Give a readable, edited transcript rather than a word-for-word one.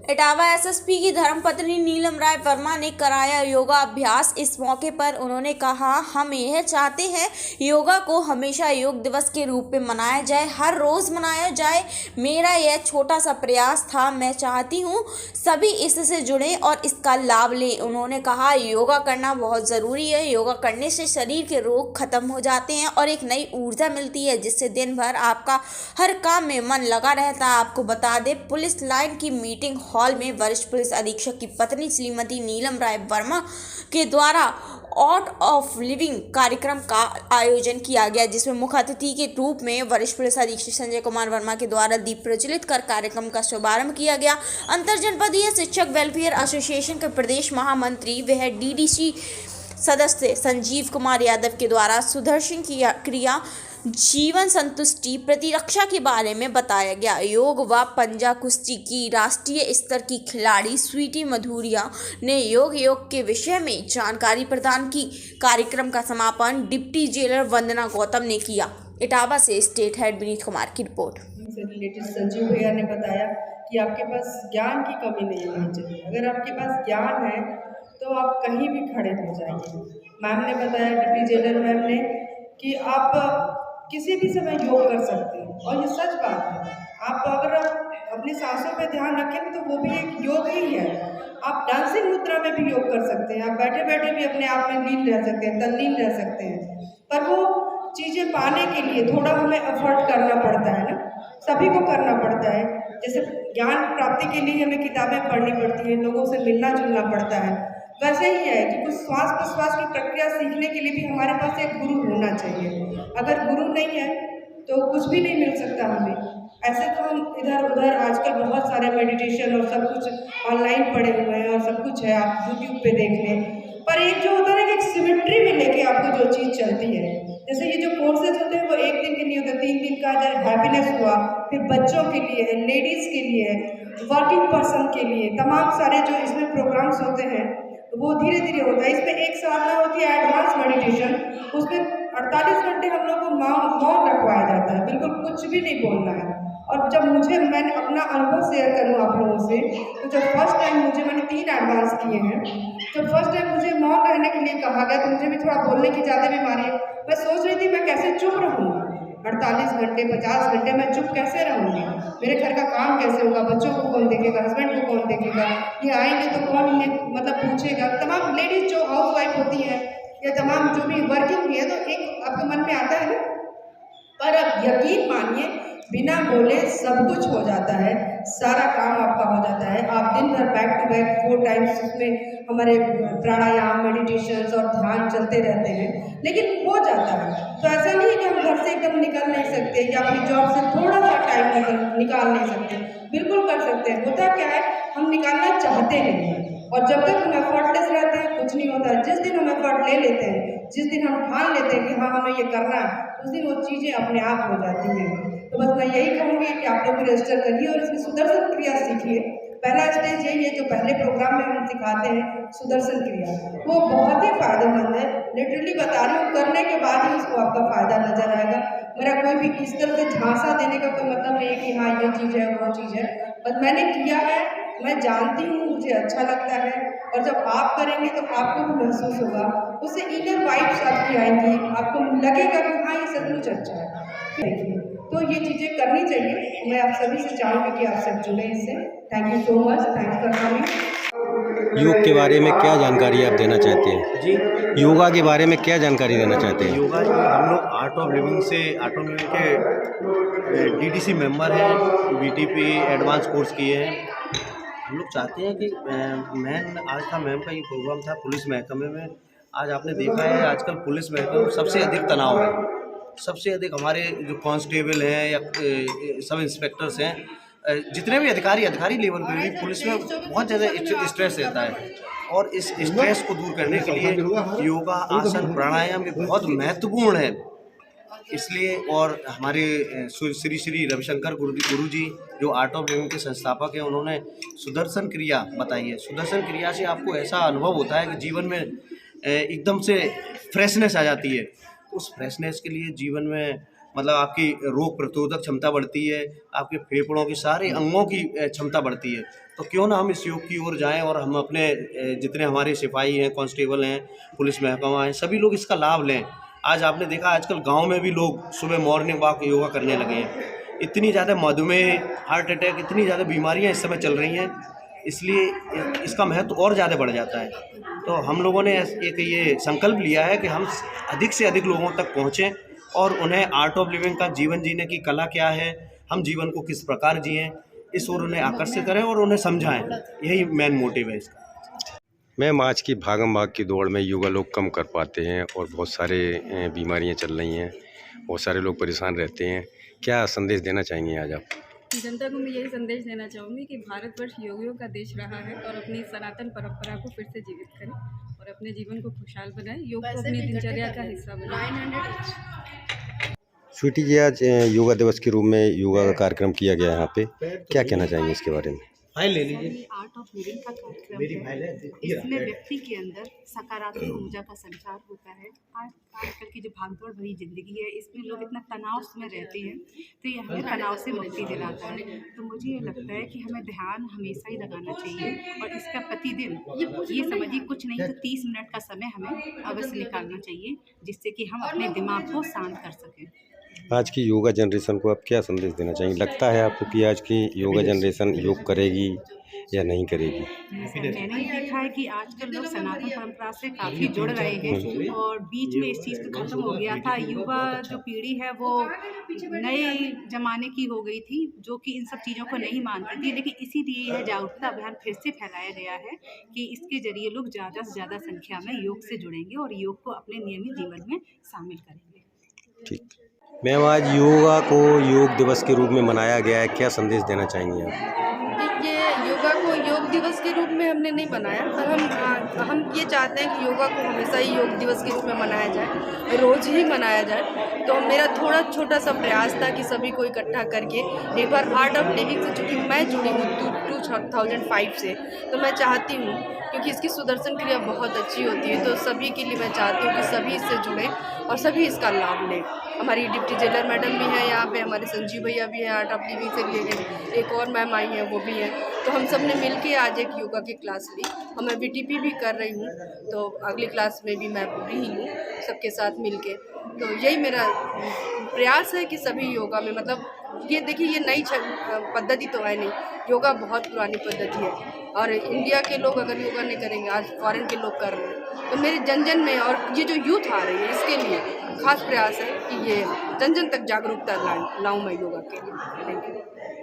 Etawah SSP की धर्मपत्नी नीलम राय वर्मा ने कराया योगा अभ्यास। इस मौके पर उन्होंने कहा, हम यह चाहते हैं योगा को हमेशा योग दिवस के रूप में मनाया जाए, हर रोज मनाया जाए। मेरा यह छोटा सा प्रयास था। मैं चाहती हूँ सभी इससे जुड़े और इसका लाभ लें। उन्होंने कहा, योगा करना बहुत ज़रूरी है। योगा करने से शरीर के रोग खत्म हो जाते हैं और एक नई ऊर्जा मिलती है, जिससे दिन भर आपका हर काम में मन लगा रहता है। आपको बता दें, पुलिस लाइन की मीटिंग हॉल में वरिष्ठ पुलिस अधीक्षक की पत्नी श्रीमती नीलम राय वर्मा के द्वारा आर्ट ऑफ लिविंग कार्यक्रम का आयोजन किया गया, जिसमें मुख्य अतिथि के रूप में वरिष्ठ पुलिस अधीक्षक संजय कुमार वर्मा के द्वारा दीप प्रज्वलित कर कार्यक्रम का शुभारंभ किया गया। अंतर जनपदीय शिक्षक वेलफेयर एसोसिएशन के प्रदेश महामंत्री वह डीडीसी सदस्य संजीव कुमार यादव के द्वारा सुदर्शन क्रिया जीवन संतुष्टि प्रतिरक्षा के बारे में बताया गया। योग व पंजा कुश्ती की राष्ट्रीय स्तर की खिलाड़ी स्वीटी मधुरिया ने योग के विषय में जानकारी प्रदान की। कार्यक्रम का समापन डिप्टी जेलर वंदना गौतम ने किया। इटावा से स्टेट हेड विनीत कुमार की रिपोर्ट। रिलेटेड संजीव भैया ने बताया कि आपके पास ज्ञान की कमी नहीं होनी चाहिए। अगर आपके पास ज्ञान है तो आप कहीं भी खड़े हो जाएंगे। मैम ने बताया, डिप्टी जेलर मैम ने, कि आप किसी भी समय योग कर सकते हैं और ये सच बात है। आप अगर अपनी सांसों पे ध्यान रखें तो वो भी एक योग ही है। आप डांसिंग मुद्रा में भी योग कर सकते हैं। आप बैठे बैठे भी अपने आप में लीन रह सकते हैं, तल्लीन रह सकते हैं। पर वो चीज़ें पाने के लिए थोड़ा हमें एफर्ट करना पड़ता है ना, सभी को करना पड़ता है। जैसे ज्ञान प्राप्ति के लिए हमें किताबें पढ़नी पड़ती हैं, लोगों से मिलना जुलना पड़ता है, वैसे ही है कि कुछ श्वास प्रश्वास की प्रक्रिया सीखने के लिए भी हमारे पास एक गुरु होना चाहिए। अगर गुरु नहीं है तो कुछ भी नहीं मिल सकता हमें। ऐसे तो हम इधर उधर आजकल बहुत सारे मेडिटेशन और सब कुछ ऑनलाइन पढ़े हुए हैं और सब कुछ है, आप यूट्यूब पे देख लें। पर एक जो होता है ना कि एक सिमेट्री में लेके आपको जो चीज़ चलती है, जैसे ये जो कोर्सेज होते हैं वो एक दिन के नहीं होते, 3 दिन का। जैसे हैप्पीनेस हुआ, फिर बच्चों के लिए है, लेडीज़ के लिए है, वर्किंग पर्सन के लिए, तमाम सारे जो इसमें प्रोग्राम्स होते हैं वो धीरे धीरे होता है। इसमें एक साधना होती है एडवांस मेडिटेशन, उसमें 48 घंटे हम लोग को मौन रखवाया जाता है, बिल्कुल कुछ भी नहीं बोलना है। और जब मैंने अपना अनुभव शेयर करूँ आप लोगों से, तो जब फर्स्ट टाइम मैंने 3 एडवांस किए हैं। जब फर्स्ट टाइम मुझे मौन रहने के लिए कहा गया तो मुझे भी थोड़ा बोलने की ज़्यादा बीमारी है। मैं सोच रही थी मैं कैसे चुप रहूँगी, 48 घंटे 50 घंटे मैं चुप कैसे रहूँगी, मेरे घर का काम कैसे होगा, बच्चों को कौन देखेगा, हस्बैंड को कौन देखेगा, ये आएंगे तो कौन इन्हें मतलब पूछेगा। तमाम लेडीज जो हाउस वाइफ होती हैं या तमाम जो भी वर्किंग भी है, तो एक आपके मन में आता है ना। पर अब यकीन मानिए, बिना बोले सब कुछ हो जाता है, सारा काम आपका हो जाता है। आप दिन भर बैक टू बैक 4 टाइम्स उसमें हमारे प्राणायाम, मेडिटेशंस और ध्यान चलते रहते हैं, लेकिन हो जाता है। तो ऐसा नहीं है कि हम घर से एकदम निकल नहीं सकते या अपनी जॉब से थोड़ा सा टाइम निकाल नहीं सकते, बिल्कुल कर सकते हैं। होता क्या है, हम निकालना चाहते नहीं हैं, और जब तक हम एफर्टलेस रहते हैं कुछ नहीं होता। जिस दिन हम एफर्ट ले लेते हैं, जिस दिन हम ठान लेते हैं कि हाँ हमें ये करना है, उस दिन वो चीज़ें अपने आप हो जाती हैं। तो बस मैं यही कहूँगी कि आप लोग भी रजिस्टर करिए और इसकी सुदर्शन क्रिया सीखिए। पहला स्टेज यही है जो पहले प्रोग्राम में हम सिखाते हैं, सुदर्शन क्रिया, वो बहुत ही फायदेमंद है। लिटरली बता रही हूँ, करने के बाद ही उसको आपका फ़ायदा नजर आएगा। मेरा कोई भी इस तरह से झांसा देने का कोई मतलब नहीं है कि हाँ ये चीज़ है वो चीज़ है, बस मैंने किया है, मैं जानती हूँ, मुझे अच्छा लगता है। और जब आप करेंगे तो आपको भी महसूस होगा, उससे इनर वाइब्स आपकी आएंगी, आपको लगेगा कि हाँ ये सचमुच अच्छा है। देखिए, तो ये चीज़ें करनी चाहिए। मैं आप सभी से चाहूँगी कि आप सब जुड़े इससे। Thank you so much, thanks for coming. योग के बारे में क्या जानकारी आप देना चाहते हैं? जी, योगा के बारे में क्या जानकारी देना चाहते हैं? योगा जो हम लोग आर्ट ऑफ लिविंग के डीडीसी मेंबर हैं, बीटीपी एडवांस कोर्स किए हैं। हम लोग चाहते हैं कि आज था मैम का ये प्रोग्राम था पुलिस महकमे में। आज आपने देखा है आजकल पुलिस महकमे में सबसे अधिक तनाव है, सबसे अधिक हमारे जो कांस्टेबल हैं या सब इंस्पेक्टर्स हैं, जितने भी अधिकारी लेवल पे भी पुलिस में बहुत ज़्यादा स्ट्रेस रहता है, और इस स्ट्रेस को दूर करने के लिए योगा, आसन, प्राणायाम ये बहुत महत्वपूर्ण है। इसलिए और हमारे श्री रविशंकर गुरु जी जो आर्ट ऑफ लिविंग के संस्थापक हैं, उन्होंने सुदर्शन क्रिया बताई है। सुदर्शन क्रिया से आपको ऐसा अनुभव होता है कि जीवन में एकदम से फ्रेशनेस आ जाती है। उस फ्रेशनेस के लिए जीवन में मतलब आपकी रोग प्रतिरोधक क्षमता बढ़ती है, आपके फेफड़ों की सारे अंगों की क्षमता बढ़ती है। तो क्यों ना हम इस योग की ओर जाएं और हम अपने जितने हमारे सिपाही हैं, कांस्टेबल हैं, पुलिस महकमा हैं, सभी लोग इसका लाभ लें। आज आपने देखा आजकल गांव में भी लोग सुबह मॉर्निंग वॉक योगा करने लगे हैं। इतनी ज़्यादा मधुमेह, हार्ट अटैक, इतनी ज़्यादा बीमारियां इस समय चल रही हैं, इसलिए इसका महत्व और ज़्यादा बढ़ जाता है। तो हम लोगों ने एक ये संकल्प लिया है कि हम अधिक से अधिक लोगों तक पहुँचें और उन्हें आर्ट ऑफ लिविंग का, जीवन जीने की कला क्या है, हम जीवन को किस प्रकार जिएं, इस ओर उन्हें आकर्षित करें और उन्हें समझाएं। यही मेन मोटिव है इसका। मैम, आज की भागम भाग की दौड़ में योगा लोग कम कर पाते हैं और बहुत सारे बीमारियां चल रही हैं, बहुत सारे लोग परेशान रहते हैं। क्या संदेश देना चाहेंगे आज आप? जनता को मैं यही संदेश देना चाहूँगी कि भारतवर्ष योगियों का देश रहा है और अपनी सनातन परंपरा को फिर से जीवित करें और अपने जीवन को खुशहाल बनाएं। योग को अपनी दिनचर्या का हिस्सा बनाएं। स्वीटी जी, आज योगा दिवस के रूप में योगा का कार्यक्रम किया गया है यहाँ पे, क्या कहना चाहेंगे इसके बारे में? फाइल ले लीजिए। आर्ट ऑफ लिविंग का कार्यक्रम मेरी फाइल है। इसमें व्यक्ति के अंदर सकारात्मक ऊर्जा का संचार होता है। आजकल की जो भागदौड़ भरी जिंदगी है, इसमें लोग इतना तनाव में रहते हैं, तो ये हमें तनाव से मुक्ति दिलाता है। तो मुझे ये लगता है कि हमें ध्यान हमेशा ही लगाना चाहिए और इसका प्रतिदिन ये समझिए कुछ नहीं तो 30 मिनट का समय हमें अवश्य निकालना चाहिए, जिससे कि हम अपने दिमाग को शांत कर सकें। आज की योगा जनरेशन को आप क्या संदेश देना चाहेंगे? लगता है आपको कि आज की योगा जनरेशन योग करेगी या नहीं करेगी? मैंने ये देखा है कि आजकल लोग सनातन परंपरा से काफ़ी जुड़ रहे हैं और बीच में इस चीज़ को खत्म हो गया था। युवा जो पीढ़ी है वो नए ज़माने की हो गई थी, जो कि इन सब चीज़ों को नहीं मानती थी। लेकिन इसीलिए यह जागरूकता अभियान फिर से फैलाया गया है कि इसके जरिए लोग ज़्यादा से ज़्यादा संख्या में योग से जुड़ेंगे और योग को अपने नियमित जीवन में शामिल करेंगे। ठीक। मैम, आज योगा को योग दिवस के रूप में मनाया गया है, क्या संदेश देना चाहेंगे आप? ये योगा को योग दिवस के रूप में हमने नहीं बनाया, पर हम ये चाहते हैं कि योगा को हमेशा ही योग दिवस के रूप में मनाया जाए, रोज़ ही मनाया जाए। तो मेरा थोड़ा छोटा सा प्रयास था कि सभी को इकट्ठा करके एक बार आर्ट ऑफ लिविंग से, चूँकि मैं जुड़ी हूँ 2005 से, तो मैं चाहती हूँ, क्योंकि इसकी सुदर्शन क्रिया बहुत अच्छी होती है, तो सभी के लिए मैं चाहती हूँ कि सभी इससे जुड़ें और सभी इसका लाभ लें। हमारी डिप्टी जेलर मैडम भी हैं यहाँ पे, हमारे संजीव भैया भी हैं आर्ट ऑफ लिविंग से रिलेटेड, एक और मैम आई हैं वो भी हैं। तो हम सब ने मिल के आज एक योगा की क्लास ली और मैं BTP भी कर रही हूँ, तो अगली क्लास में भी मैं पूरी ही हूँ सबके साथ मिल के। तो यही मेरा प्रयास है कि सभी योगा में, मतलब ये देखिए ये नई पद्धति तो है नहीं, योगा बहुत पुरानी पद्धति है और इंडिया के लोग अगर योगा नहीं करेंगे, आज फॉरेन के लोग कर रहे हैं, तो मेरे जन जन में और ये जो यूथ आ रही है इसके लिए खास प्रयास है कि ये जन जन तक जागरूकता लाऊं मैं योगा के लिए। Thank you.